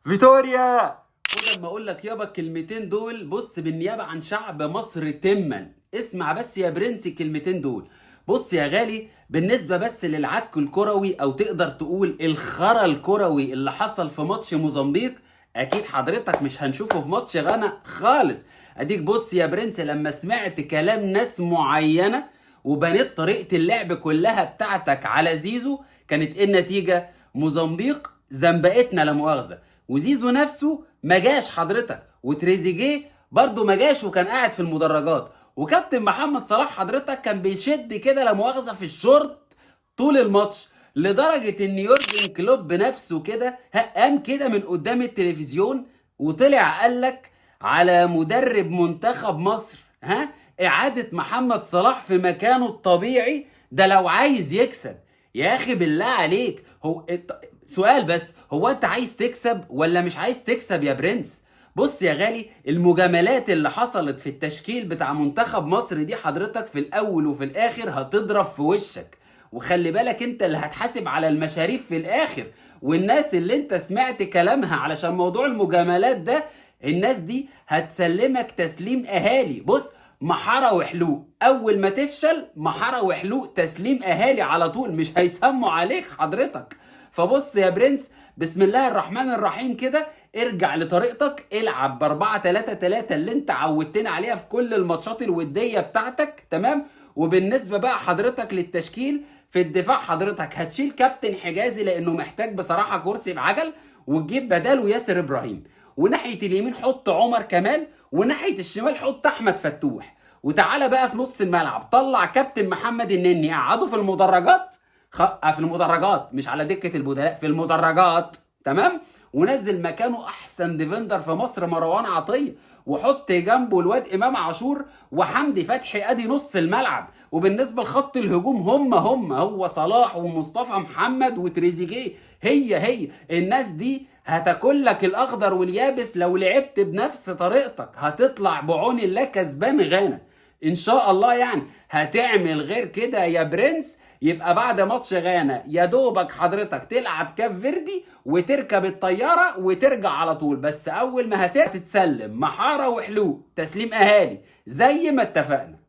فيتوريا. خد اما اقول لك يابا الكلمتين دول. بص، بالنيابه عن شعب مصر تما اسمع بس يا برنس الكلمتين دول. بص يا غالي، بالنسبه بس للعك الكروي او تقدر تقول الخرا الكروي اللي حصل في ماتش موزمبيق، اكيد حضرتك مش هنشوفه في ماتش غانا خالص. اديك بص يا برنس، لما سمعت كلام ناس معينه وبنيت طريقه اللعب كلها بتاعتك على زيزو، كانت ايه النتيجه؟ موزمبيق زنبقتنا لا مؤاخذه، وزيزو نفسه ما جاش حضرتك، وتريزيجيه برضه ما جاش وكان قاعد في المدرجات، وكابتن محمد صلاح حضرتك كان بيشد كده لا مؤاخذه في الشورت طول الماتش، لدرجه ان يورجن كلوب بنفسه كده قام كده من قدام التلفزيون وطلع قال لك على مدرب منتخب مصر اعاده محمد صلاح في مكانه الطبيعي ده لو عايز يكسب. يا اخي بالله عليك، سؤال بس، هو انت عايز تكسب ولا مش عايز تكسب يا برنس؟ بص يا غالي، المجاملات اللي حصلت في التشكيل بتاع منتخب مصر دي حضرتك في الاول وفي الاخر هتضرب في وشك، وخلي بالك انت اللي هتحاسب على المشاريف في الاخر. والناس اللي انت سمعت كلامها علشان موضوع المجاملات ده، الناس دي هتسلمك تسليم اهالي. بص، محارة وحلوق، اول ما تفشل محارة وحلوق تسليم اهالي على طول، مش هيسموا عليك حضرتك. فبص يا برنس، بسم الله الرحمن الرحيم كده، ارجع لطريقتك، العب ب4-3-3 اللي انت عودتنا عليها في كل الماتشات الودية بتاعتك، تمام؟ وبالنسبة بقى حضرتك للتشكيل، في الدفاع حضرتك هتشيل كابتن حجازي لانه محتاج بصراحة كرسي بعجل، وتجيب بداله ياسر ابراهيم، وناحية اليمين حط عمر كمال، وناحية الشمال حط احمد فتوح. وتعالى بقى في نص الملعب طلع كابتن محمد النني قعده في المدرجات، في المدرجات مش على دكة البدلاء، في المدرجات، تمام؟ ونزل مكانه احسن ديفندر في مصر مروان عطية، وحط جنبه الواد امام عاشور وحمدي فتحي، ادي نص الملعب. وبالنسبه لخط الهجوم هو صلاح ومصطفى محمد وتريزيجيه، هي الناس دي هتاكل لك الاخضر واليابس. لو لعبت بنفس طريقتك هتطلع بعون الله كسبان غانا ان شاء الله. يعني هتعمل غير كده يا برنس، يبقى بعد ماتش غانا يا دوبك حضرتك تلعب كاب فيردي وتركب الطياره وترجع على طول. بس اول ما هتتسلم محاره وحلوق تسليم اهالي زي ما اتفقنا.